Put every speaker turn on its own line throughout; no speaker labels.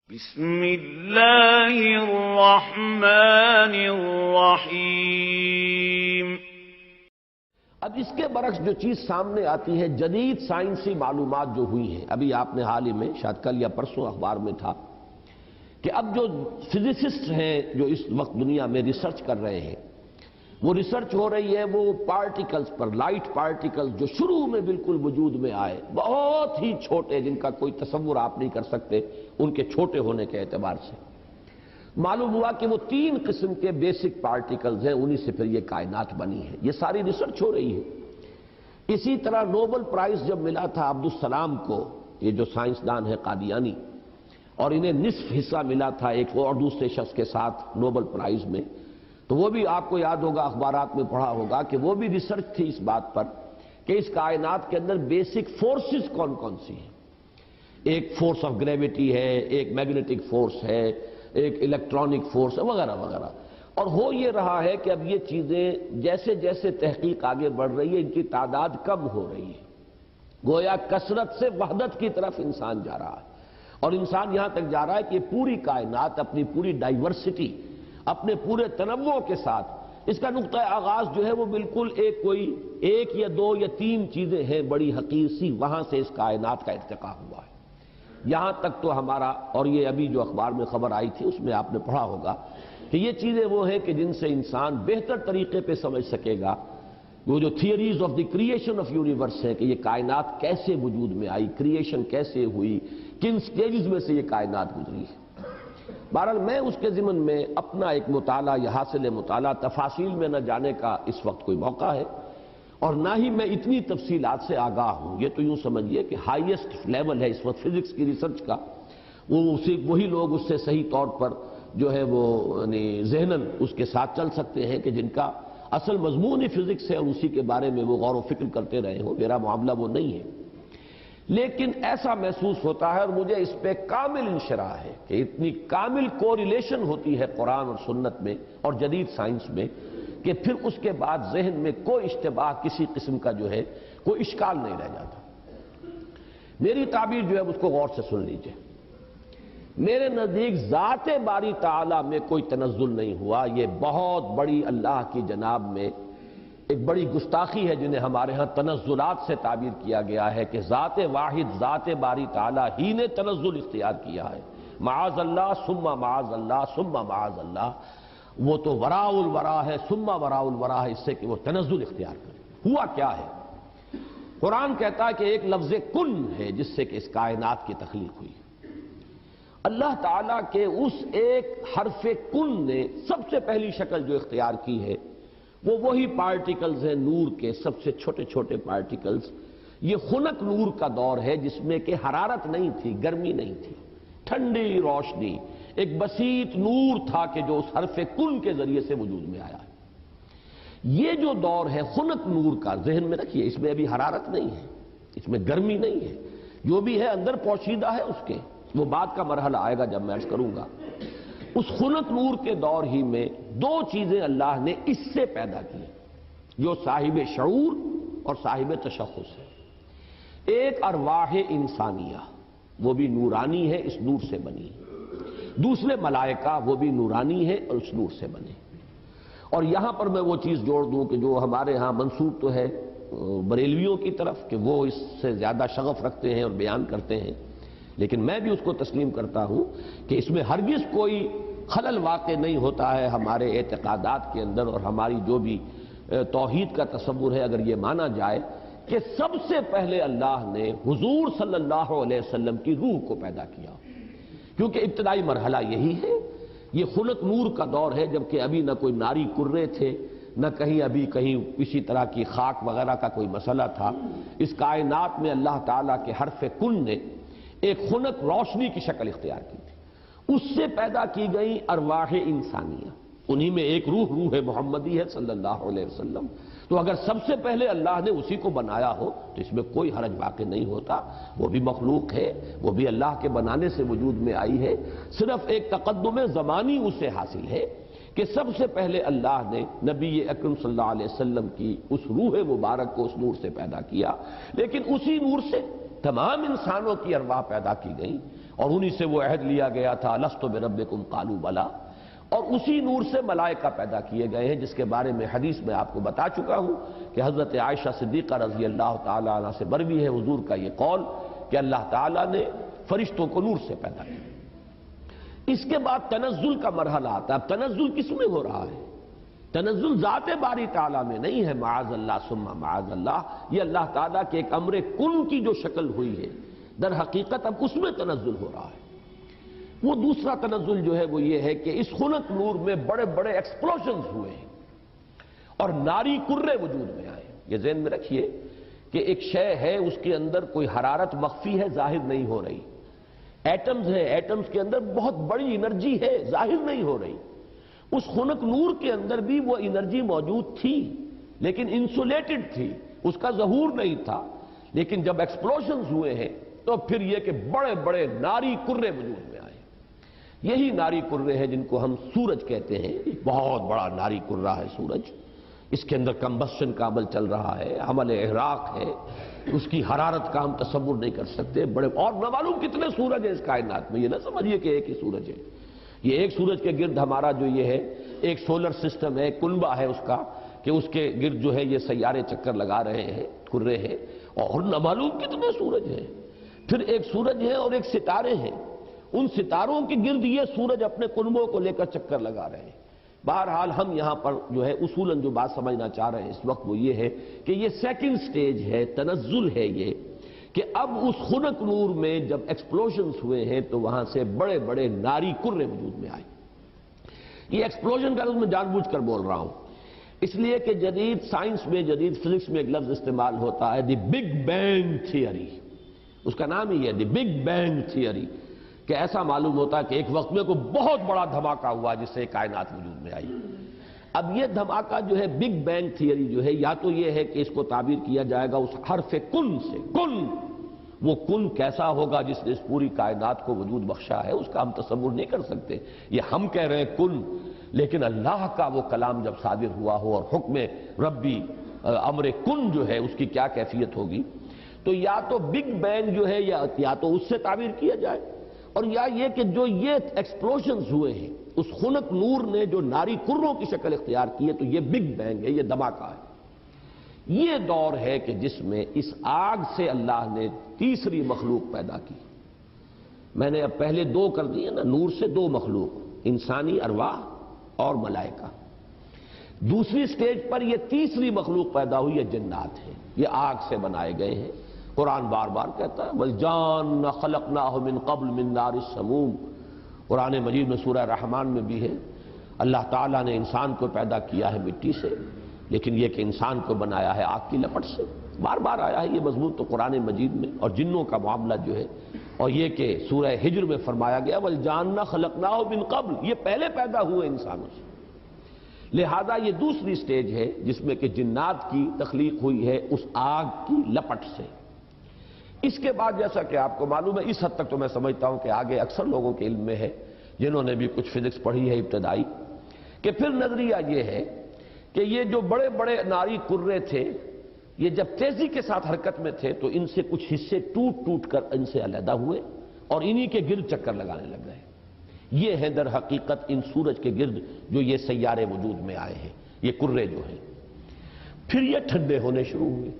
بسم اللہ الرحمن الرحیم۔
اب اس کے برعکس جو چیز سامنے آتی ہے، جدید سائنسی معلومات جو ہوئی ہیں، ابھی آپ نے حال ہی میں شاید کل یا پرسوں اخبار میں تھا کہ اب جو فزسسٹ ہیں جو اس وقت دنیا میں ریسرچ کر رہے ہیں، وہ ریسرچ ہو رہی ہے وہ پارٹیکلز پر، لائٹ پارٹیکلز جو شروع میں بالکل وجود میں آئے، بہت ہی چھوٹے، جن کا کوئی تصور آپ نہیں کر سکتے ان کے چھوٹے ہونے کے اعتبار سے۔ معلوم ہوا کہ وہ 3 قسم کے بیسک پارٹیکلز ہیں، انہی سے پھر یہ کائنات بنی ہے۔ یہ ساری ریسرچ ہو رہی ہے۔ اسی طرح نوبل پرائز جب ملا تھا عبدالسلام کو، یہ جو سائنسدان ہے قادیانی، اور انہیں نصف حصہ ملا تھا ایک اور دوسرے شخص کے ساتھ نوبل پرائز میں، تو وہ بھی آپ کو یاد ہوگا، اخبارات میں پڑھا ہوگا کہ وہ بھی ریسرچ تھی اس بات پر کہ اس کائنات کے اندر بیسک فورسز کون کون سی ہیں۔ ایک فورس آف گریویٹی ہے، ایک میگنیٹک فورس ہے، ایک الیکٹرانک فورس ہے، وغیرہ وغیرہ۔ اور ہو یہ رہا ہے کہ اب یہ چیزیں جیسے جیسے تحقیق آگے بڑھ رہی ہے، ان کی تعداد کم ہو رہی ہے، گویا کثرت سے وحدت کی طرف انسان جا رہا ہے، اور انسان یہاں تک جا رہا ہے کہ پوری کائنات اپنی پوری ڈائیورسٹی، اپنے پورے تنوع کے ساتھ، اس کا نقطہ آغاز جو ہے وہ بالکل ایک یا 2 یا 3 چیزیں ہیں بڑی حقیر سی، وہاں سے اس کائنات کا ارتقاء ہوا ہے۔ یہاں تک تو ہمارا، اور یہ ابھی جو اخبار میں خبر آئی تھی اس میں آپ نے پڑھا ہوگا کہ یہ چیزیں وہ ہیں کہ جن سے انسان بہتر طریقے پہ سمجھ سکے گا وہ جو theories of the creation of universe ہے کہ یہ کائنات کیسے وجود میں آئی، کریشن کیسے ہوئی، کن سٹیجز میں سے یہ کائنات گزری ہے۔ بہرحال میں اس کے ضمن میں اپنا ایک مطالعہ یا حاصل مطالعہ، تفاصیل میں نہ جانے کا اس وقت کوئی موقع ہے، اور نہ ہی میں اتنی تفصیلات سے آگاہ ہوں۔ یہ تو یوں سمجھیے کہ ہائیسٹ لیول ہے اس وقت فزکس کی ریسرچ کا، وہی لوگ اس سے صحیح طور پر جو ہے وہ یعنی ذہناً اس کے ساتھ چل سکتے ہیں کہ جن کا اصل مضمون ہی فزکس ہے اور اسی کے بارے میں وہ غور و فکر کرتے رہے ہوں۔ میرا معاملہ وہ نہیں ہے، لیکن ایسا محسوس ہوتا ہے، اور مجھے اس پہ کامل انشراح ہے کہ اتنی کامل کوریلیشن ہوتی ہے قرآن اور سنت میں اور جدید سائنس میں کہ پھر اس کے بعد ذہن میں کوئی اشتباہ کسی قسم کا جو ہے کوئی اشکال نہیں رہ جاتا۔ میری تعبیر جو ہے اس کو غور سے سن لیجئے۔ میرے نزدیک ذات باری تعالیٰ میں کوئی تنزل نہیں ہوا، یہ بہت بڑی اللہ کی جناب میں ایک بڑی گستاخی ہے جنہیں ہمارے ہاں تنزلات سے تعبیر کیا گیا ہے کہ ذات واحد، ذات باری تعالیٰ ہی نے تنزل اختیار کیا ہے۔ معاذ اللہ ثم معاذ اللہ ثم معاذ اللہ، وہ تو وراء الورا ہے، ثم وراء الورا ہے، اس سے کہ وہ تنزل اختیار کرے۔ ہوا کیا ہے؟ قرآن کہتا ہے کہ ایک لفظ کن ہے جس سے کہ اس کائنات کی تخلیق ہوئی۔ اللہ تعالیٰ کے اس ایک حرف کن نے سب سے پہلی شکل جو اختیار کی ہے وہ وہی پارٹیکلز ہیں نور کے، سب سے چھوٹے چھوٹے پارٹیکلز۔ یہ خنک نور کا دور ہے جس میں کہ حرارت نہیں تھی، گرمی نہیں تھی، ٹھنڈی روشنی، ایک بسیط نور تھا کہ جو اس حرف کن کے ذریعے سے وجود میں آیا ہے۔ یہ جو دور ہے خنک نور کا، ذہن میں رکھیے، اس میں ابھی حرارت نہیں ہے، اس میں گرمی نہیں ہے، جو بھی ہے اندر پوشیدہ ہے اس کے، وہ بعد کا مرحلہ آئے گا جب میں عرض کروں گا۔ اس خنک نور کے دور ہی میں 2 چیزیں اللہ نے اس سے پیدا کی جو صاحب شعور اور صاحب تشخص ہے۔ ایک ارواح انسانیہ، وہ بھی نورانی ہے، اس نور سے بنی۔ دوسرے ملائکہ، وہ بھی نورانی ہے اور اس نور سے بنے۔ اور یہاں پر میں وہ چیز جوڑ دوں کہ جو ہمارے ہاں منسوب تو ہے بریلویوں کی طرف کہ وہ اس سے زیادہ شغف رکھتے ہیں اور بیان کرتے ہیں، لیکن میں بھی اس کو تسلیم کرتا ہوں کہ اس میں ہرگز کوئی خلل واقع نہیں ہوتا ہے ہمارے اعتقادات کے اندر، اور ہماری جو بھی توحید کا تصور ہے اگر یہ مانا جائے کہ سب سے پہلے اللہ نے حضور صلی اللہ علیہ وسلم کی روح کو پیدا کیا، کیونکہ ابتدائی مرحلہ یہی ہے۔ یہ خلق نور کا دور ہے جبکہ ابھی نہ کوئی ناری کرے تھے، نہ کہیں اسی طرح کی خاک وغیرہ کا کوئی مسئلہ تھا۔ اس کائنات میں اللہ تعالیٰ کے حرف کن نے ایک خنک روشنی کی شکل اختیار کی تھی، اس سے پیدا کی گئی ارواح انسانیہ، انہی میں ایک روح محمدی ہے صلی اللہ علیہ وسلم۔ تو اگر سب سے پہلے اللہ نے اسی کو بنایا ہو تو اس میں کوئی حرج واقع نہیں ہوتا، وہ بھی مخلوق ہے، وہ بھی اللہ کے بنانے سے وجود میں آئی ہے، صرف ایک تقدم زمانی اسے حاصل ہے کہ سب سے پہلے اللہ نے نبی اکرم صلی اللہ علیہ وسلم کی اس روح مبارک کو اس نور سے پیدا کیا، لیکن اسی نور سے تمام انسانوں کی ارواح پیدا کی گئیں، اور انہی سے وہ عہد لیا گیا تھا لست بربکم قالوا بلا، اور اسی نور سے ملائکہ پیدا کیے گئے ہیں، جس کے بارے میں حدیث میں آپ کو بتا چکا ہوں کہ حضرت عائشہ صدیقہ رضی اللہ تعالی عنہ سے مروی ہے حضور کا یہ قول کہ اللہ تعالیٰ نے فرشتوں کو نور سے پیدا کیا۔ اس کے بعد تنزل کا مرحلہ آتا ہے۔ اب تنزل کس میں ہو رہا ہے؟ تنزل ذات باری تعالیٰ میں نہیں ہے، معاذ اللہ ثم معاذ اللہ، یہ اللہ تعالیٰ کے ایک امر کن کی جو شکل ہوئی ہے، در حقیقت اب اس میں تنزل ہو رہا ہے۔ وہ دوسرا تنزل جو ہے وہ یہ ہے کہ اس خنک نور میں بڑے بڑے ایکسپلوژنز ہوئے ہیں اور ناری کرے وجود میں آئے۔ یہ ذہن میں رکھیے کہ ایک شے ہے، اس کے اندر کوئی حرارت مخفی ہے، ظاہر نہیں ہو رہی۔ ایٹمز ہیں، ایٹمز کے اندر بہت بڑی انرجی ہے، ظاہر نہیں ہو رہی۔ اس خنک نور کے اندر بھی وہ انرجی موجود تھی، لیکن انسولیٹڈ تھی، اس کا ظہور نہیں تھا۔ لیکن جب ایکسپلوژنز ہوئے ہیں تو پھر یہ کہ بڑے بڑے ناری کرے وجود میں آئے۔ یہی ناری کرے ہیں جن کو ہم سورج کہتے ہیں، ایک بہت بڑا ناری کرہ ہے سورج، اس کے اندر کمبسشن کا عمل چل رہا ہے، عمل احراق ہے، اس کی حرارت کا ہم تصور نہیں کر سکتے۔ بڑے اور نہ معلوم کتنے سورج ہیں اس کائنات میں، یہ نہ سمجھیے کہ ایک ہی سورج ہے۔ یہ ایک سورج کے گرد ہمارا جو یہ ہے ایک سولر سسٹم ہے، کنبہ ہے اس کا، کہ اس کے گرد جو ہے یہ سیارے چکر لگا رہے ہیں، کرے ہیں، اور نہ معلوم کتنے سورج ہیں۔ پھر ایک سورج ہے اور ایک ستارے ہیں، ان ستاروں کے گرد یہ سورج اپنے کنبوں کو لے کر چکر لگا رہے ہیں۔ بہرحال ہم یہاں پر جو ہے اصولاً جو بات سمجھنا چاہ رہے ہیں اس وقت وہ یہ ہے کہ یہ سیکنڈ سٹیج ہے، تنزل ہے یہ، کہ اب اس خنک نور میں جب ایکسپلوژنز ہوئے ہیں تو وہاں سے بڑے بڑے ناری کرے وجود میں آئے۔ یہ ایکسپلوژن کا لفظ میں جان بوجھ کر بول رہا ہوں، اس لیے کہ جدید سائنس میں، جدید فزکس میں ایک لفظ استعمال ہوتا ہے دی بگ بینگ تھیوری، اس کا نام ہی ہے دی بگ بینگ تھیوری، کہ ایسا معلوم ہوتا ہے کہ ایک وقت میں کوئی بہت بڑا دھماکہ ہوا جس سے کائنات وجود میں آئی۔ اب یہ دھماکہ جو ہے بگ بینگ تھیوری جو ہے، یا تو یہ ہے کہ اس کو تعبیر کیا جائے گا اس حرف کن سے، کن، وہ کن کیسا ہوگا جس نے اس پوری کائنات کو وجود بخشا ہے اس کا ہم تصور نہیں کر سکتے۔ یہ ہم کہہ رہے ہیں کن، لیکن اللہ کا وہ کلام جب صادر ہوا ہو اور حکم ربی امر کن جو ہے اس کی کیا کیفیت ہوگی، تو یا تو بگ بینگ جو ہے یا تو اس سے تعبیر کیا جائے، اور یا یہ کہ جو یہ ایکسپلوژنز ہوئے ہیں اس خنک نور نے جو ناری کروں کی شکل اختیار کی ہے، تو یہ بگ بینگ ہے، یہ دھماکہ ہے۔ یہ دور ہے کہ جس میں اس آگ سے اللہ نے تیسری مخلوق پیدا کی۔ میں نے اب پہلے دو کر دیے نا، نور سے دو مخلوق، انسانی ارواح اور ملائکہ۔ دوسری سٹیج پر یہ تیسری مخلوق پیدا ہوئی، یہ جنات ہیں، یہ آگ سے بنائے گئے ہیں۔ قرآن بار بار کہتا ہے وَالْجَانَّ خَلَقْنَاهُ مِن قَبْلُ مِن نَارِ السَّمُومِ، قرآن مجید میں سورہ رحمان میں بھی ہے، اللہ تعالیٰ نے انسان کو پیدا کیا ہے مٹی سے، لیکن یہ کہ انسان کو بنایا ہے آگ کی لپٹ سے۔ بار بار آیا ہے یہ مضمون تو قرآن مجید میں، اور جنوں کا معاملہ جو ہے، اور یہ کہ سورہ ہجر میں فرمایا گیا وَالْجَانَّ خَلَقْنَاهُ مِن قَبْلُ، یہ پہلے پیدا ہوئے انسانوں سے۔ لہذا یہ دوسری سٹیج ہے جس میں کہ جنات کی تخلیق ہوئی ہے اس آگ کی لپٹ سے۔ اس کے بعد جیسا کہ آپ کو معلوم ہے، اس حد تک تو میں سمجھتا ہوں کہ آگے اکثر لوگوں کے علم میں ہے جنہوں نے بھی کچھ فزکس پڑھی ہے ابتدائی، کہ پھر نظریہ یہ ہے کہ یہ جو بڑے بڑے ناری کرے تھے، یہ جب تیزی کے ساتھ حرکت میں تھے تو ان سے کچھ حصے ٹوٹ ٹوٹ کر ان سے علیحدہ ہوئے اور انہی کے گرد چکر لگانے لگ گئے۔ یہ ہے در حقیقت ان سورج کے گرد جو یہ سیارے وجود میں آئے ہیں، یہ کرے جو ہیں۔ پھر یہ ٹھنڈے ہونے شروع ہوئے،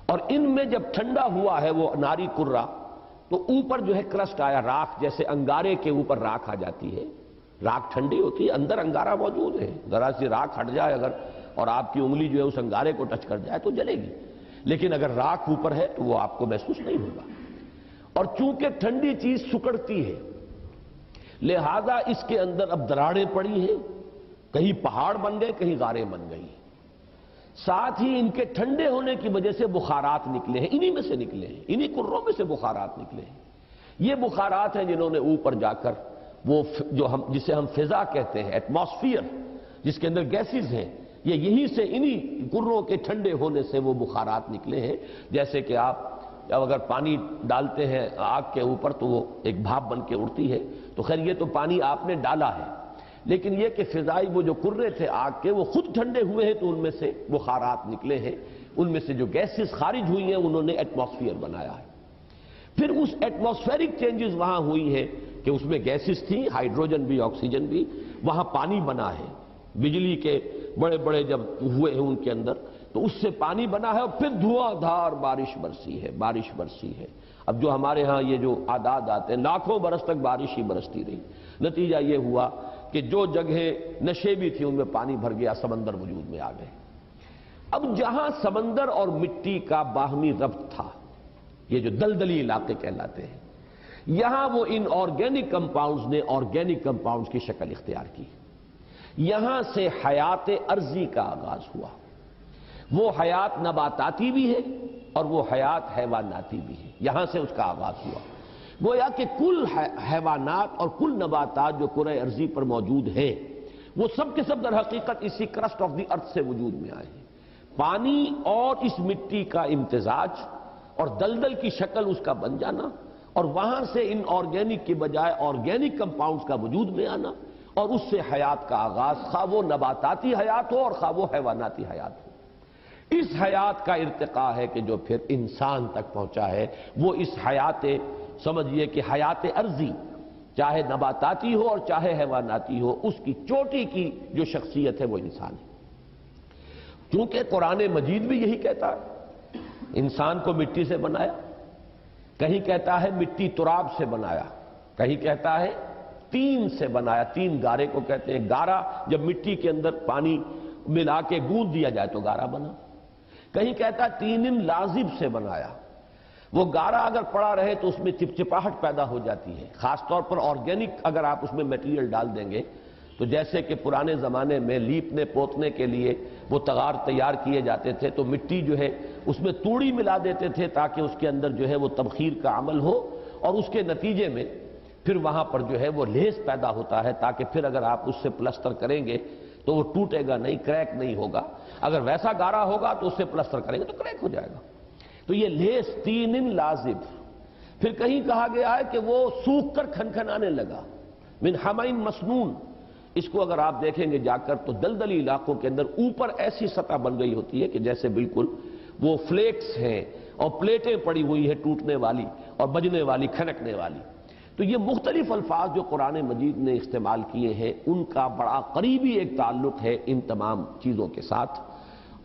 اور ان میں جب ٹھنڈا ہوا ہے وہ ناری کرہ، تو اوپر جو ہے کرسٹ آیا، راکھ، جیسے انگارے کے اوپر راکھ آ جاتی ہے، راکھ ٹھنڈی ہوتی ہے، اندر انگارہ موجود ہے، ذرا سی راکھ ہٹ جائے اگر اور آپ کی انگلی جو ہے اس انگارے کو ٹچ کر جائے تو جلے گی، لیکن اگر راکھ اوپر ہے تو وہ آپ کو محسوس نہیں ہوگا۔ اور چونکہ ٹھنڈی چیز سکڑتی ہے، لہذا اس کے اندر اب دراڑیں پڑی ہیں، کہیں پہاڑ بن گئے، کہیں غاریں بن گئی، ساتھ ہی ان کے ٹھنڈے ہونے کی وجہ سے بخارات نکلے ہیں، انہی میں سے نکلے ہیں، انہی کروں میں سے بخارات نکلے ہیں۔ یہ بخارات ہیں جنہوں نے اوپر جا کر وہ جو جسے ہم فضا کہتے ہیں، ایٹماسفیئر، جس کے اندر گیسز ہیں، یہ یہیں سے انہی کروں کے ٹھنڈے ہونے سے وہ بخارات نکلے ہیں۔ جیسے کہ آپ اگر پانی ڈالتے ہیں آگ کے اوپر تو وہ ایک بھاپ بن کے اڑتی ہے، تو خیر یہ تو پانی آپ نے ڈالا ہے، لیکن یہ کہ فضائی وہ جو کرے تھے آگ کے وہ خود ٹھنڈے ہوئے ہیں تو ان میں سے بخارات نکلے ہیں، ان میں سے جو گیسز خارج ہوئی ہیں انہوں نے ایٹماسفیئر بنایا ہے۔ پھر اس ایٹماسفیرک چینجز وہاں ہوئی ہیں کہ اس میں گیسز تھیں، ہائیڈروجن بھی آکسیجن بھی، وہاں پانی بنا ہے، بجلی کے بڑے بڑے جب ہوئے ہیں ان کے اندر تو اس سے پانی بنا ہے، اور پھر دھواں دھار بارش برسی ہے۔ اب جو ہمارے ہاں یہ جو اعداد آتے ہیں، لاکھوں برس تک بارش ہی برستی رہی، نتیجہ یہ ہوا کہ جو جگہیں نشیبی تھی ان میں پانی بھر گیا، سمندر وجود میں آ گئے۔ اب جہاں سمندر اور مٹی کا باہمی ربط تھا، یہ جو دلدلی علاقے کہلاتے ہیں، یہاں وہ ان آرگینک کمپاؤنڈز نے آرگینک کمپاؤنڈز کی شکل اختیار کی۔ یہاں سے حیات ارضی کا آغاز ہوا۔ وہ حیات نباتاتی بھی ہے اور وہ حیات حیواناتی بھی ہے، یہاں سے اس کا آغاز ہوا۔ گویا کہ کل حیوانات اور کل نباتات جو کرۂ ارضی پر موجود ہیں وہ سب کے سب در حقیقت اسی کرسٹ آف دی ارتھ سے وجود میں آئے ہیں۔ پانی اور اس مٹی کا امتزاج اور دلدل کی شکل اس کا بن جانا، اور وہاں سے ان آرگینک کی بجائے آرگینک کمپاؤنڈز کا وجود میں آنا، اور اس سے حیات کا آغاز، خواہ وہ نباتاتی حیات ہو اور خواہ وہ حیواناتی حیات ہو۔ اس حیات کا ارتقاء ہے کہ جو پھر انسان تک پہنچا ہے۔ وہ اس حیات، سمجھیے کہ حیات ارضی چاہے نباتاتی ہو اور چاہے حیواناتی ہو، اس کی چوٹی کی جو شخصیت ہے وہ انسان ہے۔ چونکہ قرآن مجید بھی یہی کہتا ہے، انسان کو مٹی سے بنایا، کہیں کہتا ہے مٹی تراب سے بنایا، کہیں کہتا ہے تین سے بنایا، تین گارے کو کہتے ہیں۔ گارا جب مٹی کے اندر پانی ملا کے گوندھ دیا جائے تو گارا بنا۔ کہیں کہتا ہے تین لازب سے بنایا، وہ گارا اگر پڑا رہے تو اس میں چپچپاہٹ پیدا ہو جاتی ہے، خاص طور پر آرگینک اگر آپ اس میں میٹیریل ڈال دیں گے تو جیسے کہ پرانے زمانے میں لیپنے پوتنے کے لیے وہ تغار تیار کیے جاتے تھے تو مٹی جو ہے اس میں توڑی ملا دیتے تھے تاکہ اس کے اندر جو ہے وہ تبخیر کا عمل ہو، اور اس کے نتیجے میں پھر وہاں پر جو ہے وہ لیس پیدا ہوتا ہے تاکہ پھر اگر آپ اس سے پلسٹر کریں گے تو وہ ٹوٹے گا نہیں، کریک نہیں ہوگا۔ اگر ویسا گارا ہوگا تو اس سے پلسٹر کریں گے تو کریک ہو جائے گا۔ تو یہ لیس تین لازب۔ پھر کہیں کہا گیا ہے کہ وہ سوکھ کر کھنکھنانے لگا، من حمئ مسنون۔ اس کو اگر آپ دیکھیں گے جا کر تو دلدلی علاقوں کے اندر اوپر ایسی سطح بن گئی ہوتی ہے کہ جیسے بالکل وہ فلیکس ہیں اور پلیٹیں پڑی ہوئی ہیں ٹوٹنے والی اور بجنے والی، کھنکنے والی۔ تو یہ مختلف الفاظ جو قرآن مجید نے استعمال کیے ہیں ان کا بڑا قریبی ایک تعلق ہے ان تمام چیزوں کے ساتھ۔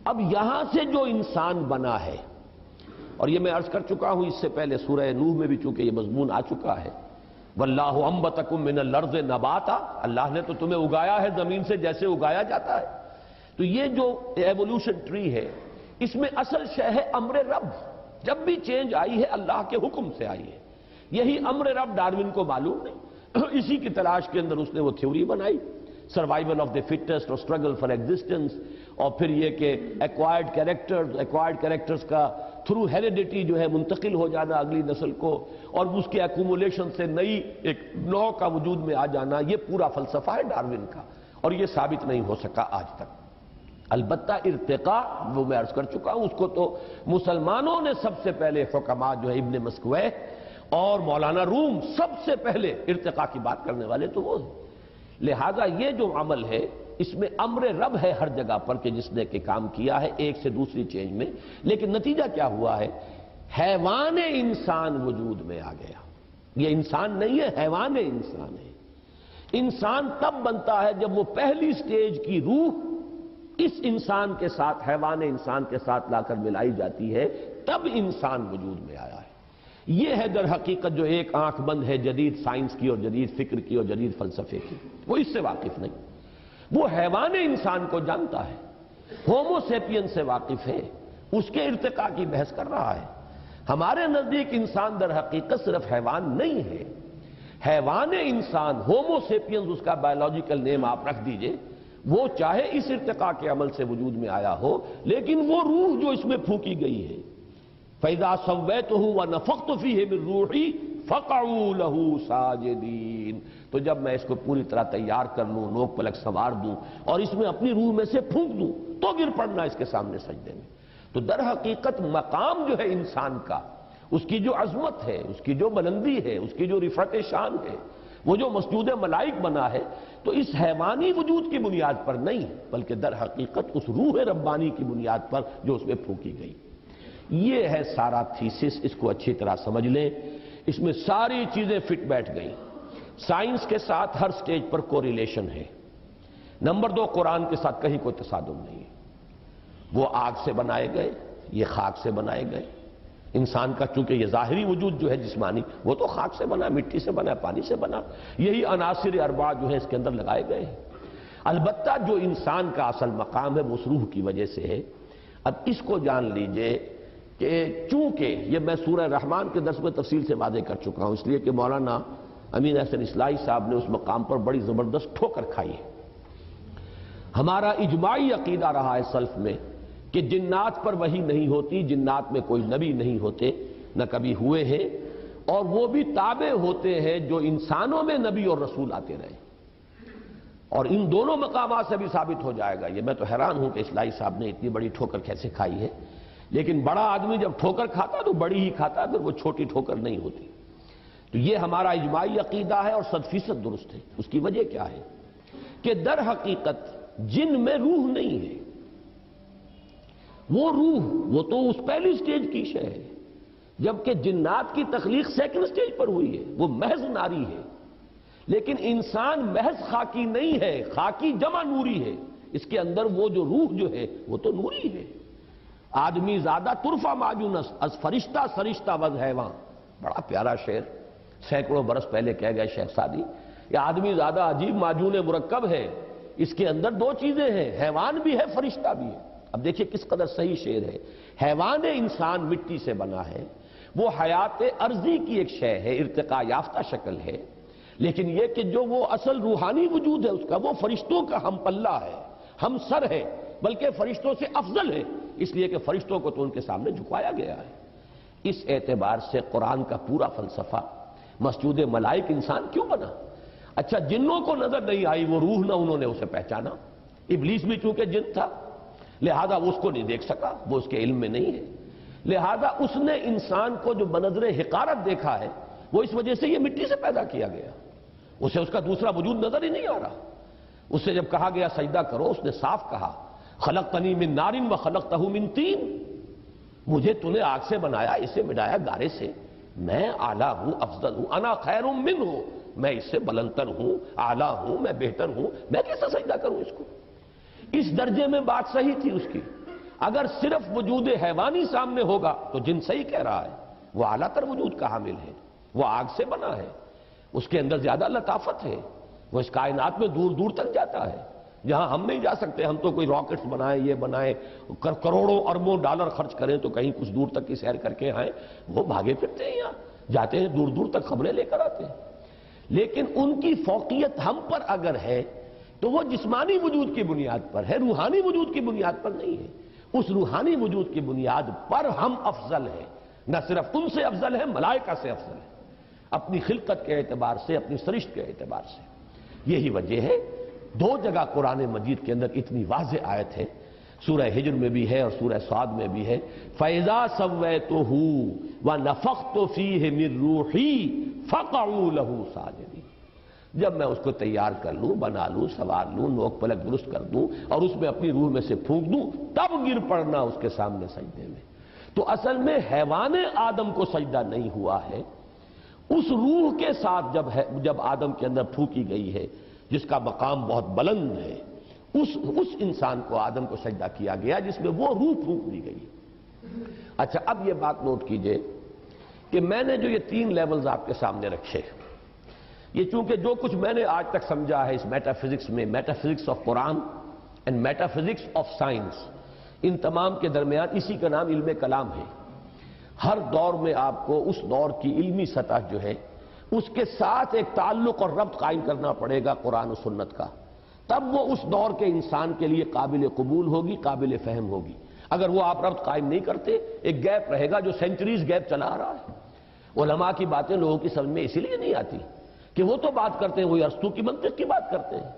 اب یہاں سے جو انسان بنا ہے، اور یہ میں عرض کر چکا ہوں اس سے پہلے سورہ نوح میں بھی چونکہ یہ مضمون آ چکا ہے، واللہ انبتکم من الارض نباتا، اللہ نے تو تمہیں اگایا ہے زمین سے جیسے اگایا جاتا ہے۔ تو یہ جو ایوولوشن ٹری ہے اس میں اصل شے ہے امر رب۔ جب بھی چینج آئی ہے اللہ کے حکم سے آئی ہے، یہی امر رب ڈاروین کو معلوم نہیں، اسی کی تلاش کے اندر اس نے وہ تھیوری بنائی، سروائیول آف دی فٹسٹ اور اسٹرگل فار ایگزسٹنس، اور پھر یہ کہ ایکوائرڈ کیریکٹرز کا تھرو ہیریڈیٹی جو ہے منتقل ہو جانا اگلی نسل کو، اور اس کے ایکومولیشن سے نئی ایک نوع کا وجود میں آ جانا، یہ پورا فلسفہ ہے ڈاروین کا، اور یہ ثابت نہیں ہو سکا آج تک۔ البتہ ارتقاء وہ میں عرض کر چکا ہوں، اس کو تو مسلمانوں نے سب سے پہلے، حکماء جو ہے ابن مسکوہ اور مولانا روم سب سے پہلے ارتقاء کی بات کرنے والے تو وہ ہیں۔ لہذا یہ جو عمل ہے اس میں امر رب ہے ہر جگہ پر کہ جس نے کہ کام کیا ہے ایک سے دوسری چینج میں، لیکن نتیجہ کیا ہوا ہے؟ حیوان انسان وجود میں آ گیا۔ یہ انسان نہیں ہے، حیوان انسان ہے۔ انسان تب بنتا ہے جب وہ پہلی سٹیج کی روح اس انسان کے ساتھ، حیوان انسان کے ساتھ لا کر ملائی جاتی ہے، تب انسان وجود میں آیا ہے۔ یہ ہے در حقیقت جو ایک آنکھ بند ہے جدید سائنس کی اور جدید فکر کی اور جدید فلسفے کی، وہ اس سے واقف نہیں، وہ حیوان انسان کو جانتا ہے، ہومو سیپین سے واقف ہے، اس کے ارتقاء کی بحث کر رہا ہے۔ ہمارے نزدیک انسان در حقیقت صرف حیوان نہیں ہے، حیوان انسان، ہومو سیپینز اس کا بایولوجیکل نیم آپ رکھ دیجئے، وہ چاہے اس ارتقاء کے عمل سے وجود میں آیا ہو، لیکن وہ روح جو اس میں پھونکی گئی ہے، فَإِذَا سَوَّيْتُهُ وَنَفَخْتُ فِيهِ مِن رُوحِي فَقَعُوا لَهُ سَاجِدِينَ، تو جب میں اس کو پوری طرح تیار کر لوں، نوک پلک سنوار دوں اور اس میں اپنی روح میں سے پھونک دوں تو گر پڑنا اس کے سامنے سجدے میں۔ تو در حقیقت مقام جو ہے انسان کا، اس کی جو عظمت ہے، اس کی جو بلندی ہے، اس کی جو رفعت شان ہے، وہ جو مسجود ملائک بنا ہے، تو اس حیوانی وجود کی بنیاد پر نہیں بلکہ در حقیقت اس روح ربانی کی بنیاد پر جو اس میں پھونکی گئی۔ یہ ہے سارا تھیسس، اس کو اچھی طرح سمجھ لیں اس میں ساری چیزیں فٹ بیٹھ گئیں. سائنس کے ساتھ ہر سٹیج پر کوریلیشن ہے. نمبر 2، قرآن کے ساتھ کہیں کوئی تصادم نہیں ہے. وہ آگ سے بنائے گئے، یہ خاک سے بنائے گئے. انسان کا چونکہ یہ ظاہری وجود جو ہے جسمانی، وہ تو خاک سے بنا، مٹی سے بنا، پانی سے بنا. یہی عناصر اربعہ جو ہے اس کے اندر لگائے گئے ہیں. البتہ جو انسان کا اصل مقام ہے وہ اس روح کی وجہ سے ہے. اب اس کو جان لیجئے کہ چونکہ یہ میں سورہ رحمان کے درس میں تفصیل سے واضح کر چکا ہوں، اس لیے کہ مولانا امین احسن اصلاحی صاحب نے اس مقام پر بڑی زبردست ٹھوکر کھائی ہے. ہمارا اجماعی عقیدہ رہا ہے سلف میں کہ جنات پر وحی نہیں ہوتی، جنات میں کوئی نبی نہیں ہوتے، نہ کبھی ہوئے ہیں، اور وہ بھی تابع ہوتے ہیں جو انسانوں میں نبی اور رسول آتے رہے. اور ان دونوں مقامات سے بھی ثابت ہو جائے گا. یہ میں تو حیران ہوں کہ اصلاحی صاحب نے اتنی بڑی ٹھوکر کیسے کھائی ہے. لیکن بڑا آدمی جب ٹھوکر کھاتا تو بڑی ہی کھاتا، پھر وہ چھوٹی ٹھوکر نہیں ہوتی. تو یہ ہمارا اجماعی عقیدہ ہے اور 100% درست ہے. اس کی وجہ کیا ہے کہ در حقیقت جن میں روح نہیں ہے. وہ روح وہ تو اس پہلی سٹیج کی شے ہے، جبکہ جنات کی تخلیق سیکنڈ سٹیج پر ہوئی ہے، وہ محض ناری ہے. لیکن انسان محض خاکی نہیں ہے، خاکی جمع نوری ہے. اس کے اندر وہ جو روح جو ہے وہ تو نوری ہے. آدمی زیادہ طرفہ معجونس از فرشتہ سرشتہ وز حیوان، بڑا پیارا شعر سینکڑوں برس پہلے کہہ گئے شیخ سعدی. یہ آدمی زیادہ عجیب معجون مرکب ہے، اس کے اندر دو چیزیں ہیں، حیوان بھی ہے، فرشتہ بھی ہے. اب دیکھیے کس قدر صحیح شعر ہے. حیوان انسان مٹی سے بنا ہے، وہ حیات ارضی کی ایک شے ہے، ارتقاء یافتہ شکل ہے. لیکن یہ کہ جو وہ اصل روحانی وجود ہے اس کا، وہ فرشتوں کا ہم پلہ ہے، ہم سر ہے، بلکہ فرشتوں سے افضل ہے، اس لیے کہ فرشتوں کو تو ان کے سامنے جھکایا گیا ہے. اس اعتبار سے قرآن کا پورا فلسفہ مسجود ملائک انسان کیوں بنا؟ اچھا جنوں کو نظر نہیں آئی وہ روح، نہ انہوں نے اسے پہچانا. ابلیس بھی چونکہ جن تھا لہذا وہ اس کو نہیں دیکھ سکا، وہ اس کے علم میں نہیں ہے. لہذا اس نے انسان کو جو بنظر حقارت دیکھا ہے وہ اس وجہ سے یہ مٹی سے پیدا کیا گیا. اسے اس کا دوسرا وجود نظر ہی نہیں آ رہا. اس سے جب کہا گیا سجدہ کرو، اس نے صاف کہا خلقتنی من نار و خلقتہ من طین، مجھے تو نے آگ سے بنایا، اسے بنایا گارے سے، میں اعلیٰ ہوں، افضل ہوں، انا خیر منہ، میں اس سے بلندتر ہوں، اعلیٰ ہوں، میں بہتر ہوں، میں کیسے سجدہ کروں اس کو؟ اس درجے میں بات صحیح تھی اس کی. اگر صرف وجود حیوانی سامنے ہوگا تو جن صحیح کہہ رہا ہے، وہ اعلیٰ تر وجود کا حامل ہے، وہ آگ سے بنا ہے، اس کے اندر زیادہ لطافت ہے، وہ اس کائنات میں دور دور تک جاتا ہے جہاں ہم نہیں جا سکتے. ہم تو کوئی راکٹس بنائیں، یہ بنائیں، کروڑوں اربوں ڈالر خرچ کریں تو کہیں کچھ دور تک کی سیر کر کے آئیں. وہ بھاگے پھرتے ہیں، یہاں جاتے ہیں، دور دور تک خبریں لے کر آتے ہیں. لیکن ان کی فوقیت ہم پر اگر ہے تو وہ جسمانی وجود کی بنیاد پر ہے، روحانی وجود کی بنیاد پر نہیں ہے. اس روحانی وجود کی بنیاد پر ہم افضل ہیں، نہ صرف ان سے افضل ہیں، ملائکہ سے افضل ہیں، اپنی خلقت کے اعتبار سے، اپنی سرشت کے اعتبار سے. یہی وجہ ہے دو جگہ قرآن مجید کے اندر اتنی واضح آیت ہے، سورہ ہجر میں بھی ہے اور سورہ صاد میں بھی ہے، فَإِذَا سَوَّيْتُهُ وَنَفَخْتُ فِيهِ مِن رُوحِي فَقَعُوا لَهُ سَاجِدِينَ. جب میں اس کو تیار کر لوں، بنا لوں، سوار لوں، نوک پلک درست کر دوں اور اس میں اپنی روح میں سے پھونک دوں، تب گر پڑنا اس کے سامنے سجدے میں. تو اصل میں حیوان آدم کو سجدہ نہیں ہوا ہے، اس روح کے ساتھ جب آدم کے اندر پھونکی گئی ہے جس کا مقام بہت بلند ہے، اس انسان کو آدم کو سجدہ کیا گیا جس میں وہ روح پھونک دی گئی. اچھا اب یہ بات نوٹ کیجئے کہ میں نے جو یہ 3 لیولز آپ کے سامنے رکھے، یہ چونکہ جو کچھ میں نے آج تک سمجھا ہے اس میٹا فزکس میں، metaphysics of Quran and metaphysics of science, ان تمام کے درمیان اسی کا نام علم کلام ہے. ہر دور میں آپ کو اس دور کی علمی سطح جو ہے اس کے ساتھ ایک تعلق اور ربط قائم کرنا پڑے گا قرآن و سنت کا، تب وہ اس دور کے انسان کے لیے قابل قبول ہوگی، قابل فہم ہوگی. اگر وہ آپ ربط قائم نہیں کرتے، ایک گیپ رہے گا جو سینچریز گیپ چلا آ رہا ہے. علماء کی باتیں لوگوں کی سمجھ میں اسی لیے نہیں آتی کہ وہ تو بات کرتے ہیں وہی ارسطو کی منطق کی بات کرتے ہیں،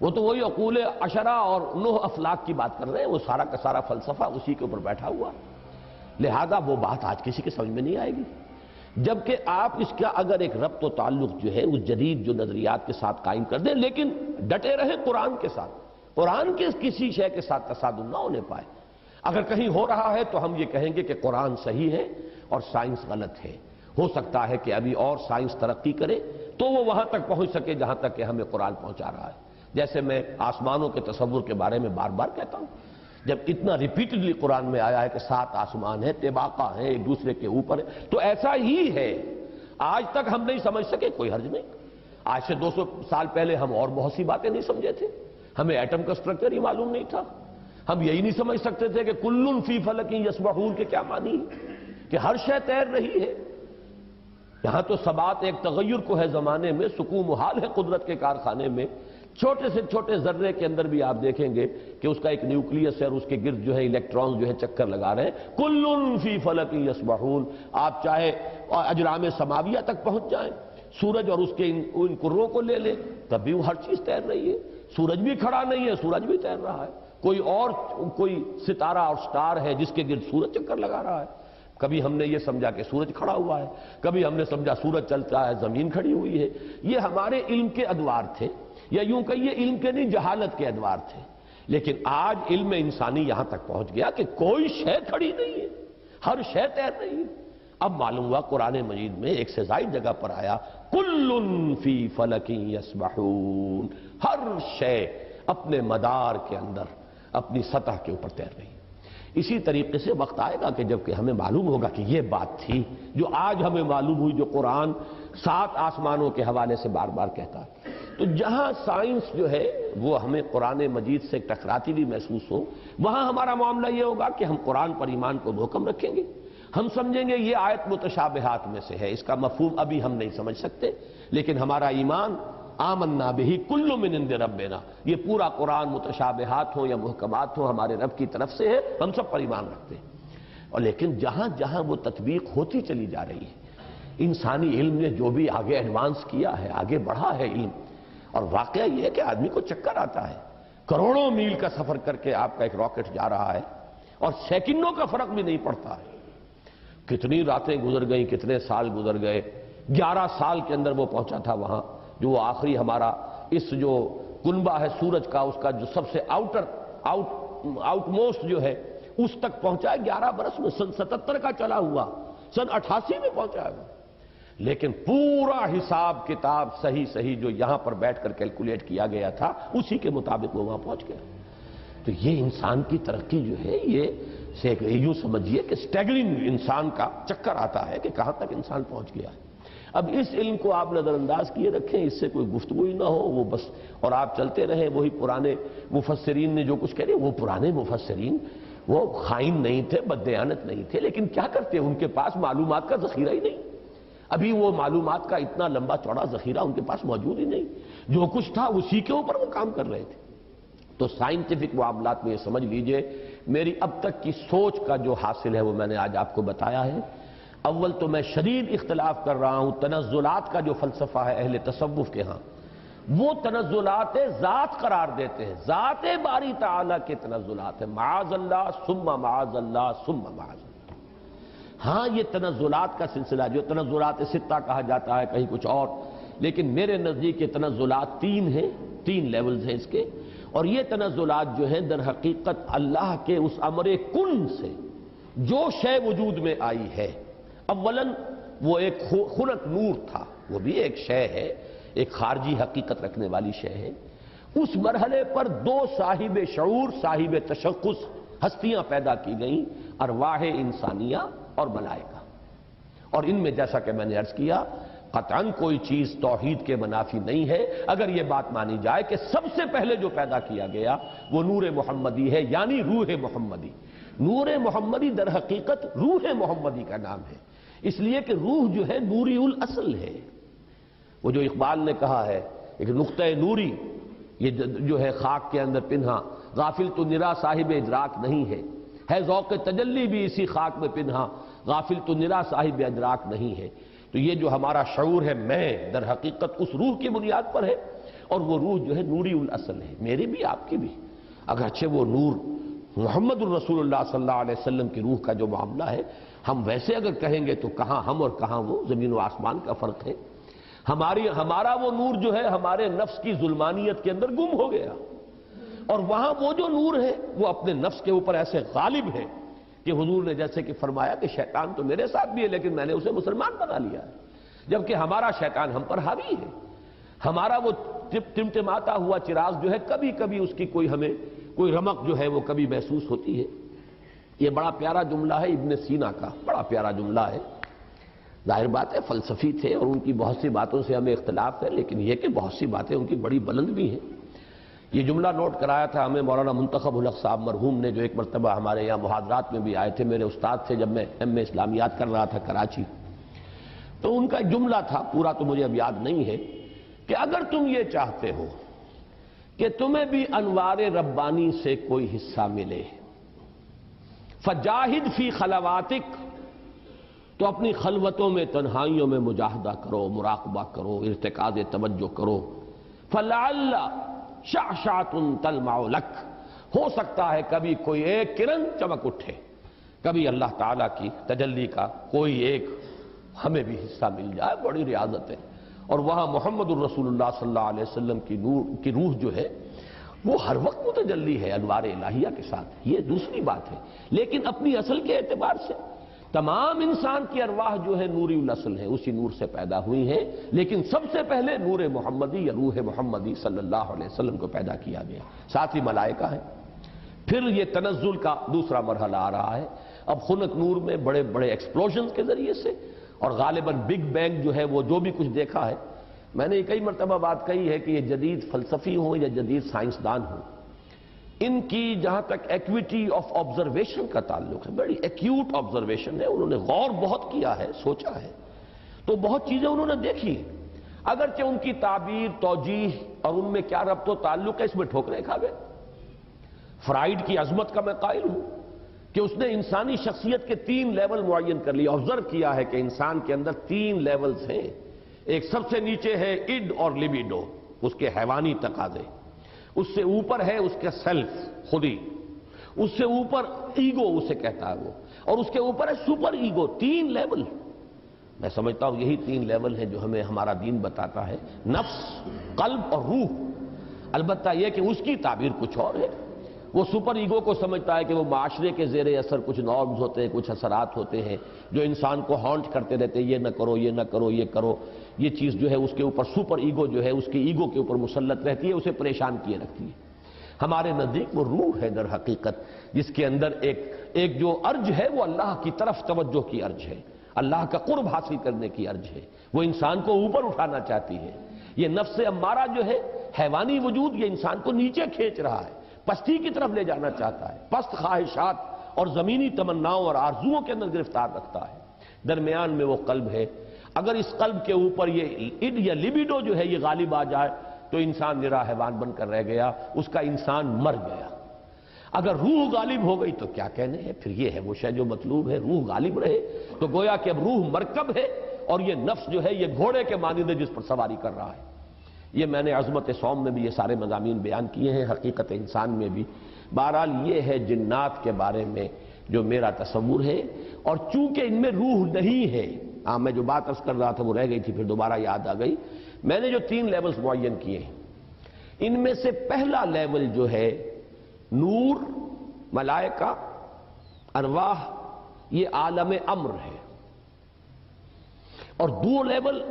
وہ تو وہی عقول عشرہ اور 9 افلاک کی بات کر رہے ہیں، وہ سارا کا سارا فلسفہ اسی کے اوپر بیٹھا ہوا. لہذا وہ بات آج کسی کے سمجھ میں نہیں آئے گی. جبکہ آپ اس کا اگر ایک ربط و تعلق جو ہے اس جدید جو نظریات کے ساتھ قائم کر دیں، لیکن ڈٹے رہیں قرآن کے ساتھ، قرآن کے کسی شے کے ساتھ تصادم نہ ہونے پائے. اگر کہیں ہو رہا ہے تو ہم یہ کہیں گے کہ قرآن صحیح ہے اور سائنس غلط ہے، ہو سکتا ہے کہ ابھی اور سائنس ترقی کرے تو وہ وہاں تک پہنچ سکے جہاں تک کہ ہمیں قرآن پہنچا رہا ہے. جیسے میں آسمانوں کے تصور کے بارے میں بار بار کہتا ہوں، جب اتنا ریپیٹڈلی قرآن میں آیا ہے کہ 7 آسمان ہیں، طباقہ ہیں، ایک دوسرے کے اوپر ہے، تو ایسا ہی ہے. آج تک ہم نہیں سمجھ سکے، کوئی حرج نہیں. آج سے 200 سال پہلے ہم اور بہت سی باتیں نہیں سمجھے تھے. ہمیں ایٹم کا سٹرکچر ہی معلوم نہیں تھا. ہم یہی نہیں سمجھ سکتے تھے کہ کل فی فلک یسبحون کے کیا معنی ہے، کہ ہر شے تیر رہی ہے. یہاں تو ثبات ایک تغیر کو ہے زمانے میں، سکون محال ہے قدرت کے کارخانے میں. چھوٹے سے چھوٹے ذرے کے اندر بھی آپ دیکھیں گے کہ اس کا ایک نیوکلیس ہے اور اس کے گرد جو ہے الیکٹرانز جو ہے چکر لگا رہے ہیں. کل فی فلک یسبحون. آپ چاہے اجرام سماویہ تک پہنچ جائیں، سورج اور اس کے ان کروں کو لے لیں، تب بھی وہ ہر چیز تیر رہی ہے. سورج بھی کھڑا نہیں ہے، سورج بھی تیر رہا ہے. کوئی ستارہ اور سٹار ہے جس کے گرد سورج چکر لگا رہا ہے. کبھی ہم نے یہ سمجھا کہ سورج کھڑا ہوا ہے، کبھی ہم نے سمجھا سورج چلتا ہے، زمین کھڑی ہوئی ہے. یہ ہمارے علم کے ادوار تھے، یا یوں کہیے علم کے نہیں، جہالت کے ادوار تھے. لیکن آج علم انسانی یہاں تک پہنچ گیا کہ کوئی شے کھڑی نہیں ہے، ہر شے تیر رہی ہے. اب معلوم ہوا قرآن مجید میں ایک سے زائد جگہ پر آیا کل فی فلک یسبحون. ہر شے اپنے مدار کے اندر اپنی سطح کے اوپر تیر رہی ہے. اسی طریقے سے وقت آئے گا کہ جب کہ ہمیں معلوم ہوگا کہ یہ بات تھی جو آج ہمیں معلوم ہوئی، جو قرآن 7 آسمانوں کے حوالے سے بار بار کہتا ہے. تو جہاں سائنس جو ہے وہ ہمیں قرآن مجید سے ٹکراتی بھی محسوس ہو، وہاں ہمارا معاملہ یہ ہوگا کہ ہم قرآن پر ایمان کو محکم رکھیں گے. ہم سمجھیں گے یہ آیت متشابہات میں سے ہے، اس کا مفہوم ابھی ہم نہیں سمجھ سکتے، لیکن ہمارا ایمان آمنا بہ کل من عند ربنا، یہ پورا قرآن متشابہات ہوں یا محکمات ہوں ہمارے رب کی طرف سے ہے، ہم سب پر ایمان رکھتے ہیں. اور لیکن جہاں جہاں وہ تطبیق ہوتی چلی جا رہی ہے، انسانی علم نے جو بھی آگے ایڈوانس کیا ہے، آگے بڑھا ہے علم، اور واقعہ یہ ہے کہ آدمی کو چکر آتا ہے. کروڑوں میل کا سفر کر کے آپ کا ایک راکٹ جا رہا ہے اور سیکنڈوں کا فرق بھی نہیں پڑتا ہے. کتنی راتیں گزر گئیں، کتنے سال گزر گئے. 11 سال کے اندر وہ پہنچا تھا وہاں، جو وہ آخری ہمارا اس جو کنبہ ہے سورج کا، اس کا جو سب سے آؤٹ موسٹ جو ہے اس تک پہنچا ہے 11 برس میں. سن 77 کا چلا ہوا، سن 88 میں پہنچا ہے. لیکن پورا حساب کتاب صحیح جو یہاں پر بیٹھ کر کیلکولیٹ کیا گیا تھا اسی کے مطابق وہ وہاں پہنچ گیا. تو یہ انسان کی ترقی جو ہے یہ یوں سمجھیے کہ سٹیگرنگ انسان کا چکر آتا ہے کہ کہاں تک انسان پہنچ گیا ہے. اب اس علم کو آپ نظر انداز کیے رکھیں، اس سے کوئی گفتگو ہی نہ ہو، وہ بس اور آپ چلتے رہیں. وہی پرانے مفسرین نے جو کچھ کہہ وہ پرانے مفسرین وہ خائن نہیں تھے، بددیانت نہیں تھے، لیکن کیا کرتے ان کے پاس معلومات کا ذخیرہ ہی نہیں. ابھی وہ معلومات کا اتنا لمبا چوڑا ذخیرہ ان کے پاس موجود ہی نہیں. جو کچھ تھا اسی کے اوپر وہ کام کر رہے تھے. تو سائنٹیفک معاملات میں یہ سمجھ لیجئے میری اب تک کی سوچ کا جو حاصل ہے وہ میں نے آج آپ کو بتایا ہے. اول تو میں شدید اختلاف کر رہا ہوں تنزلات کا جو فلسفہ ہے اہل تصوف کے ہاں، وہ تنزلات ذات قرار دیتے ہیں، ذات باری تعالیٰ کے تنزلات ہیں، معاذ اللہ ثم معاذ اللہ ثم معاذ اللہ. ہاں یہ تنزلات کا سلسلہ جو تنزلات ستہ کہا جاتا ہے کہیں کچھ اور، لیکن میرے نزدیک یہ تنزلات 3 ہیں، 3 لیولز ہیں اس کے. اور یہ تنزلات جو ہیں در حقیقت اللہ کے اس امر کن سے جو شے وجود میں آئی ہے. اولاً وہ ایک خلق نور تھا، وہ بھی ایک شے ہے، ایک خارجی حقیقت رکھنے والی شے ہے. اس مرحلے پر 2 صاحب شعور، صاحب تشخص ہستیاں پیدا کی گئیں، ارواح انسانیہ اور ملائکہ. اور ان میں جیسا کہ میں نے عرض کیا قطعاً کوئی چیز توحید کے منافی نہیں ہے اگر یہ بات مانی جائے کہ سب سے پہلے جو پیدا کیا گیا وہ نور محمدی ہے، یعنی روح محمدی. نور محمدی در حقیقت روح محمدی کا نام ہے، اس لیے کہ روح جو ہے نوری الاصل ہے. وہ جو اقبال نے کہا ہے ایک نقطہ نوری یہ جو ہے خاک کے اندر پنہا، غافل تو نرا صاحب ادراک نہیں ہے ذوق تجلی بھی اسی خاک میں پنہا، غافل تو نرا صاحب ادراک نہیں ہے. تو یہ جو ہمارا شعور ہے میں در حقیقت اس روح کی بنیاد پر ہے، اور وہ روح جو ہے نوری الاصل ہے، میری بھی آپ کی بھی. اگرچہ وہ نور محمد الرسول اللہ صلی اللہ علیہ وسلم کی روح کا جو معاملہ ہے، ہم ویسے اگر کہیں گے تو کہاں ہم اور کہاں وہ، زمین و آسمان کا فرق ہے. ہمارا وہ نور جو ہے ہمارے نفس کی ظلمانیت کے اندر گم ہو گیا، اور وہاں وہ جو نور ہے وہ اپنے نفس کے اوپر ایسے غالب ہے کہ حضور نے جیسے کہ فرمایا کہ شیطان تو میرے ساتھ بھی ہے لیکن میں نے اسے مسلمان بنا لیا ہے، جبکہ ہمارا شیطان ہم پر حاوی ہے، ہمارا وہ ٹمٹماتا ہوا چراغ جو ہے کبھی کبھی اس کی ہمیں کوئی رمق جو ہے وہ کبھی محسوس ہوتی ہے۔ یہ بڑا پیارا جملہ ہے ابن سینا کا، بڑا پیارا جملہ ہے۔ ظاہر بات ہے فلسفی تھے اور ان کی بہت سی باتوں سے ہمیں اختلاف ہے، لیکن یہ کہ بہت سی باتیں ان کی بڑی بلند بھی ہیں۔ یہ جملہ نوٹ کرایا تھا ہمیں مولانا منتخب الحق صاحب مرحوم نے، جو ایک مرتبہ ہمارے یہاں محاضرات میں بھی آئے تھے، میرے استاد سے جب میں ایم اے اسلامیات کر رہا تھا کراچی، تو ان کا ایک جملہ تھا، پورا تو مجھے اب یاد نہیں ہے، کہ اگر تم یہ چاہتے ہو کہ تمہیں بھی انوار ربانی سے کوئی حصہ ملے، فجاہد فی خلواتک، تو اپنی خلوتوں میں تنہائیوں میں مجاہدہ کرو، مراقبہ کرو، ارتکاز توجہ کرو، فلعل شعشعۃ تلمع لک، ہو سکتا ہے کبھی کوئی ایک کرن چمک اٹھے، کبھی اللہ تعالیٰ کی تجلی کا کوئی ایک ہمیں بھی حصہ مل جائے، بڑی ریاضت ہے۔ اور وہاں محمد الرسول اللہ صلی اللہ علیہ وسلم کی روح جو ہے وہ ہر وقت متجلی ہے انوار الہیہ کے ساتھ، یہ دوسری بات ہے۔ لیکن اپنی اصل کے اعتبار سے تمام انسان کی ارواح جو ہے نوری الاصل ہے، اسی نور سے پیدا ہوئی ہیں، لیکن سب سے پہلے نور محمدی یا روح محمدی صلی اللہ علیہ وسلم کو پیدا کیا گیا، ساتھ ہی ملائکہ ہیں۔ پھر یہ تنزل کا دوسرا مرحلہ آ رہا ہے، اب خنک نور میں بڑے بڑے ایکسپلوژنز کے ذریعے سے، اور غالباً بگ بینگ جو ہے وہ جو بھی کچھ دیکھا ہے، میں نے کئی مرتبہ بات کہی ہے کہ یہ جدید فلسفی ہوں یا جدید سائنسدان ہوں، ان کی جہاں تک ایکویٹی آف آبزرویشن کا تعلق ہے، بڑی ایکیوٹ آبزرویشن ہے، انہوں نے غور بہت کیا ہے، سوچا ہے، تو بہت چیزیں انہوں نے دیکھی، اگرچہ ان کی تعبیر، توجیہ اور ان میں کیا ربط و تعلق ہے اس میں ٹھوکریں کھا گئے۔ فرائیڈ کی عظمت کا میں قائل ہوں کہ اس نے انسانی شخصیت کے 3 لیول معین کر لیے، آبزرو کیا ہے کہ انسان کے اندر 3 لیولز ہیں، ایک سب سے نیچے ہے اڈ اور لیبیڈو، اس کے حیوانی تقاضے، اس سے اوپر ہے اس کے سیلف، خودی، اس سے اوپر ایگو اسے کہتا ہے وہ، اور اس کے اوپر ہے سپر ایگو، 3 لیول۔ میں سمجھتا ہوں یہی 3 لیول ہیں جو ہمیں ہمارا دین بتاتا ہے، نفس، قلب اور روح۔ البتہ یہ کہ اس کی تعبیر کچھ اور ہے، وہ سپر ایگو کو سمجھتا ہے کہ وہ معاشرے کے زیر اثر کچھ نارمز ہوتے ہیں، کچھ اثرات ہوتے ہیں جو انسان کو ہانٹ کرتے رہتے ہیں، یہ نہ کرو، یہ نہ کرو، یہ کرو، یہ چیز جو ہے اس کے اوپر سپر ایگو جو ہے اس کی ایگو کے اوپر مسلط رہتی ہے، اسے پریشان کیے رکھتی ہے۔ ہمارے نزدیک وہ روح ہے در حقیقت، جس کے اندر ایک جو ارج ہے وہ اللہ کی طرف توجہ کی ارج ہے، اللہ کا قرب حاصل کرنے کی ارج ہے، وہ انسان کو اوپر اٹھانا چاہتی ہے۔ یہ نفس امارہ جو ہے، حیوانی وجود، یہ انسان کو نیچے کھینچ رہا ہے، پستی کی طرف لے جانا چاہتا ہے، پست خواہشات اور زمینی تمناؤں اور آرزوؤں کے اندر گرفتار رکھتا ہے۔ درمیان میں وہ قلب ہے، اگر اس قلب کے اوپر یہ اڈ یا لیبیڈو جو ہے یہ غالب آ جائے تو انسان نرا حیوان بن کر رہ گیا، اس کا انسان مر گیا۔ اگر روح غالب ہو گئی تو کیا کہنے ہیں، پھر یہ ہے وہ شے جو مطلوب ہے، روح غالب رہے تو گویا کہ اب روح مرکب ہے اور یہ نفس جو ہے یہ گھوڑے کے مانند ہے جس پر سواری کر رہا ہے۔ یہ میں نے عظمت صوم میں بھی یہ سارے مضامین بیان کیے ہیں، حقیقت انسان میں بھی۔ بہرحال یہ ہے جنات کے بارے میں جو میرا تصور ہے، اور چونکہ ان میں روح نہیں ہے، میں جو بات عرض کر رہا تھا وہ رہ گئی تھی، پھر دوبارہ یاد آ گئی، میں نے جو 3 لیولز معین کیے ہیں، ان میں سے پہلا لیول جو ہے نور، ملائکہ، ارواح، یہ عالم امر ہے، اور 2 لیول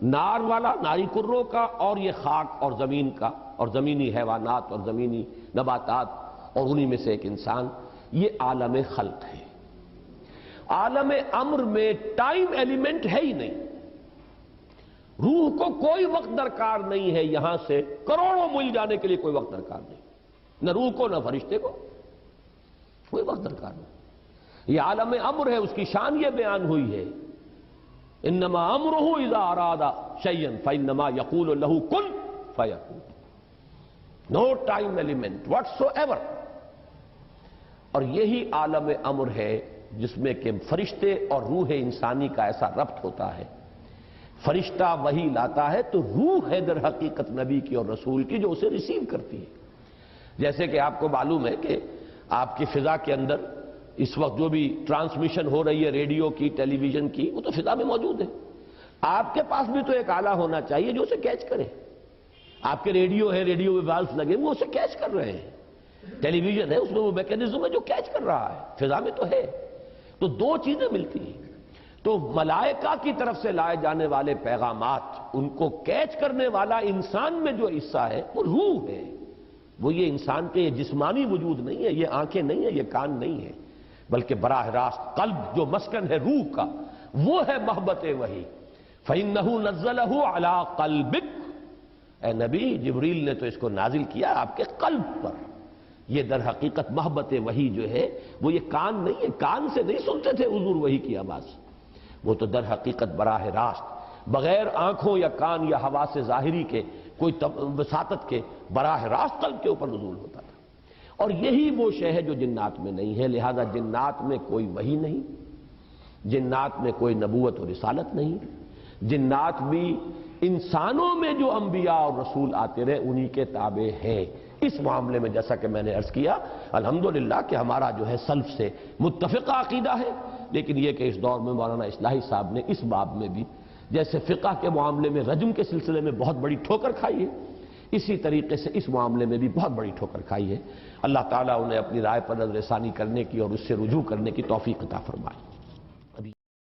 نار والا، ناری کروں کا، اور یہ خاک اور زمین کا، اور زمینی حیوانات اور زمینی نباتات، اور انہی میں سے ایک انسان، یہ عالم خلق ہے۔ عالم امر میں ٹائم ایلیمنٹ ہے ہی نہیں، روح کو کوئی وقت درکار نہیں ہے، یہاں سے کروڑوں میل جانے کے لیے کوئی وقت درکار نہیں، نہ روح کو نہ فرشتے کو کوئی وقت درکار نہیں۔ یہ عالم امر ہے، اس کی شان یہ بیان ہوئی ہے، انما امرہ اذا اراد شیئا فانما یقول له کن فیکون، نو ٹائم ایلیمنٹ واٹس ایور۔ اور یہی عالم امر ہے جس میں کہ فرشتے اور روح انسانی کا ایسا ربط ہوتا ہے، فرشتہ وحی لاتا ہے تو روح ہے در حقیقت نبی کی اور رسول کی جو اسے ریسیو کرتی ہے۔ جیسے کہ آپ کو معلوم ہے کہ آپ کی فضا کے اندر اس وقت جو بھی ٹرانسمیشن ہو رہی ہے ریڈیو کی، ٹیلی ویژن کی، وہ تو فضا میں موجود ہے، آپ کے پاس بھی تو ایک آلہ ہونا چاہیے جو اسے کیچ کرے۔ آپ کے ریڈیو ہے، ریڈیو ویوالز لگے، وہ اسے کیچ کر رہے ہیں، ٹیلی ویژن ہے، اس میں وہ میکینزم ہے جو کیچ کر رہا ہے، فضا میں تو ہے۔ تو دو چیزیں ملتی ہیں، تو ملائکہ کی طرف سے لائے جانے والے پیغامات، ان کو کیچ کرنے والا انسان میں جو حصہ ہے وہ روح ہے، وہ یہ انسان کے یہ جسمانی وجود نہیں ہے، یہ آنکھیں نہیں ہیں، یہ کان نہیں ہے، بلکہ براہ راست قلب جو مسکن ہے روح کا، وہ ہے محبت وحی۔ فَإِنَّهُ نَزَّلَهُ عَلَىٰ قَلْبِكَ، اے نبی جبریل نے تو اس کو نازل کیا آپ کے قلب پر۔ یہ در حقیقت محبت وحی جو ہے وہ یہ کان نہیں ہے، کان سے نہیں سنتے تھے حضور وحی کی آواز، وہ تو در حقیقت براہ راست بغیر آنکھوں یا کان یا حواس ظاہری کے کوئی وساطت کے براہ راست قلب کے اوپر نزول ہوتا تھا۔ اور یہی وہ شے ہے جو جنات میں نہیں ہے، لہذا جنات میں کوئی وحی نہیں، جنات میں کوئی نبوت و رسالت نہیں، جنات بھی انسانوں میں جو انبیاء اور رسول آتے رہے انہی کے تابع ہیں۔ اس معاملے میں جیسا کہ میں نے عرض کیا الحمدللہ کہ ہمارا جو ہے سلف سے متفقہ عقیدہ ہے، لیکن یہ کہ اس دور میں مولانا اصلاحی صاحب نے اس باب میں بھی جیسے فقہ کے معاملے میں رجم کے سلسلے میں بہت بڑی ٹھوکر کھائی ہے، اسی طریقے سے اس معاملے میں بھی بہت بڑی ٹھوکر کھائی ہے۔ اللہ تعالیٰ انہیں اپنی رائے پر نظر ثانی کرنے کی اور اس سے رجوع کرنے کی توفیق عطا فرمائے۔